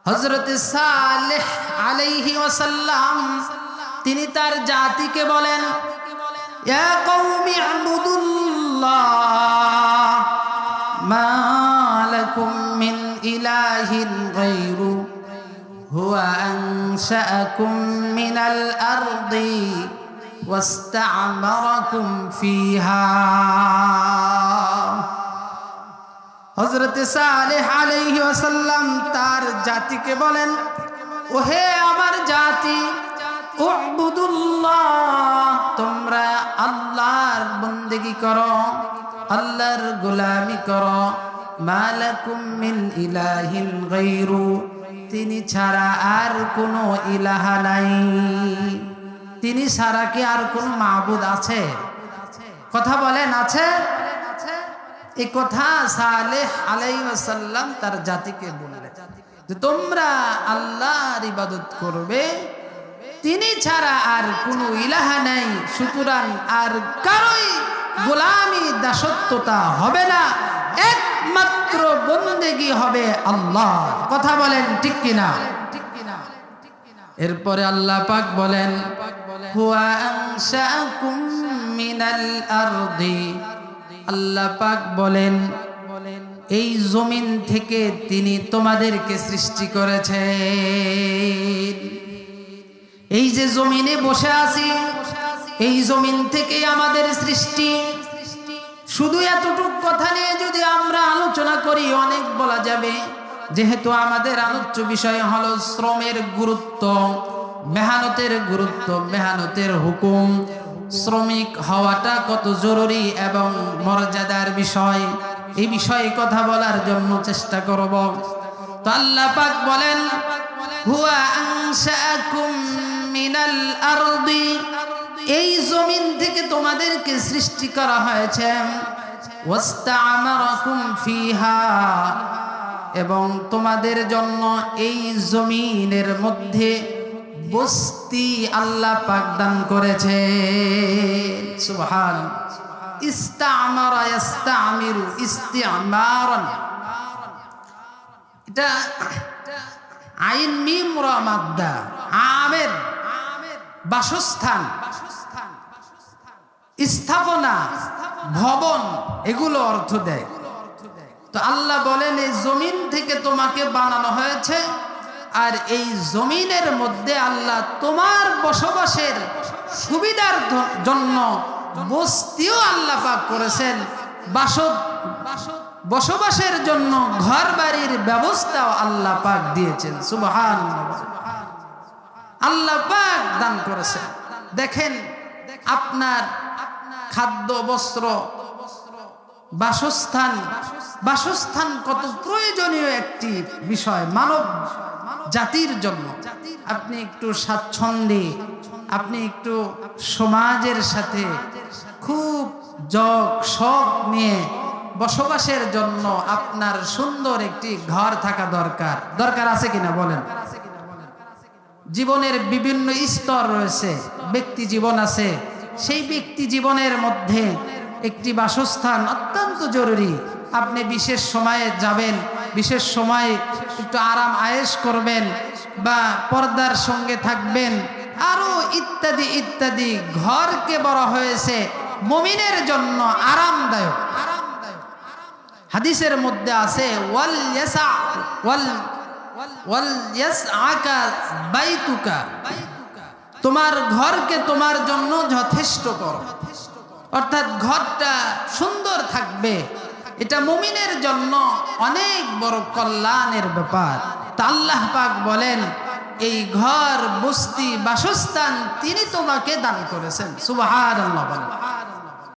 হযরত সালেহ আলাইহি ওয়াসাল্লাম তিনি তার জাতিকে বলেন, ইয়া কওমি ইবুদুল্লাহ মা লাকুম মিন ইলাহিন গায়রু হুয়া আনশাআকুম মিনাল আরদি ওয়াস্তা'মারাকুম ফিহা। হযরত সালেহ আলাইহি ওয়াসাল্লাম তার জাতিকে বলেন, ওহে আমার জাতি, উবুদুল্লাহ, তোমরা আল্লাহর বন্দেগী করো, আল্লাহর গোলামি করো। মা লাকুম মিন ইলাহিন গায়রু, তিনি ছাড়া আর কোনো ইলাহা নাই। তিনি ছাড়া কি আর কোনো মাবুদ আছে? কথা বলেন, আছে? এই কথা সালেহ আলাইহিস সালাম তার জাতিকে বললেন যে তোমরা আল্লাহর ইবাদত করবে, তিনি ছাড়া আর কোনো ইলাহা নাই। সুতরাং আর কারোই গোলামি দাসত্বতা হবে না, একমাত্র বন্দেগী হবে আল্লাহ। কথা বলেন ঠিক কিনা? এরপরে আল্লাহ পাক বলেন, হুয়া আনশাআকুম মিনাল আরদি, আল্লাহ পাক বলেন এই জমিন থেকে তিনি তোমাদেরকে সৃষ্টি করেছেন। এই যে জমিনে বসে আছি, এই জমিন থেকে আমাদের সৃষ্টি। শুধু এতটুক কথা নিয়ে যদি আমরা আলোচনা করি অনেক বলা যাবে, যেহেতু আমাদের আলোচ্য বিষয় হলো শ্রমের গুরুত্ব, মেহনতের গুরুত্ব, মেহনতের হুকুম, শ্রমিক হওয়াটা কত জরুরি এবং মর্যাদার বিষয়, এই বিষয়ে কথা বলার জন্য চেষ্টা করব। তো আল্লাহ পাক বলেন, হুয়া আনশাআকুম মিনাল আরদি, এই জমিন থেকে তোমাদেরকে সৃষ্টি করা হয়েছে। ওয়াস্তা'মারাকুম ফিহা, এবং তোমাদের জন্য এই জমিনের মধ্যে বস্তি আল্লাহ পাক দান করেছে। সুবহানাল্লাহ। ইস্তা'মারা ইস্তা'মিরু ইস্তি'মারান, এটা আইন মিম রা মাদ্দা, আমের বাসস্থান, স্থাপনা, ভবন, এগুলো অর্থ দেয়। তো আল্লাহ বলেন এই জমিন থেকে তোমাকে বানানো হয়েছে, আর এই জমিনের মধ্যে আল্লাহ তোমার বসবাসের সুবিধার জন্য বস্তিও আল্লাহ পাক করেছেন, বসবাসের জন্য ঘর বাড়ির ব্যবস্থাও আল্লাহ পাক দিয়েছেন। সুবহানাল্লাহ। আল্লাহ পাক দান করেছেন। দেখেন, আপনার খাদ্য, বস্ত্র, বাসস্থান, বাসস্থান কত প্রয়োজনীয় একটি বিষয় মানব জাতির জন্য। আপনি একটু স্বাচ্ছন্দ্যে, আপনি একটু সমাজের সাথে খুব শখ নিয়ে বসবাসের জন্য আপনার সুন্দর একটি ঘর থাকা দরকার। দরকার আছে কিনা বলেন? জীবনের বিভিন্ন স্তর রয়েছে, ব্যক্তি জীবন আছে, সেই ব্যক্তি জীবনের মধ্যে একটি বাসস্থান অত্যন্ত জরুরি। আপনি বিশেষ সময়ে যাবেন, বিশেষ সময়ে একটু আরাম আয়েশ করবেন বা পর্দার সঙ্গে থাকবেন, আরো ইত্যাদি ইত্যাদি। ঘরকে বলা হয়েছে মুমিনের জন্য আরামদায়ক। হাদিসের মধ্যে আছে, ওয়াল ইয়াসআকা বাইতুকা, তোমার ঘরকে তোমার জন্য যথেষ্ট করো, অর্থাৎ ঘরটা সুন্দর থাকবে, এটা মুমিনের জন্য অনেক বড় কল্যাণের ব্যাপার। তা আল্লাহ পাক বলেন এই ঘর, বস্তি, বাসস্থান তিনি তোমাকে দান করেছেন। সুবহানাল্লাহ।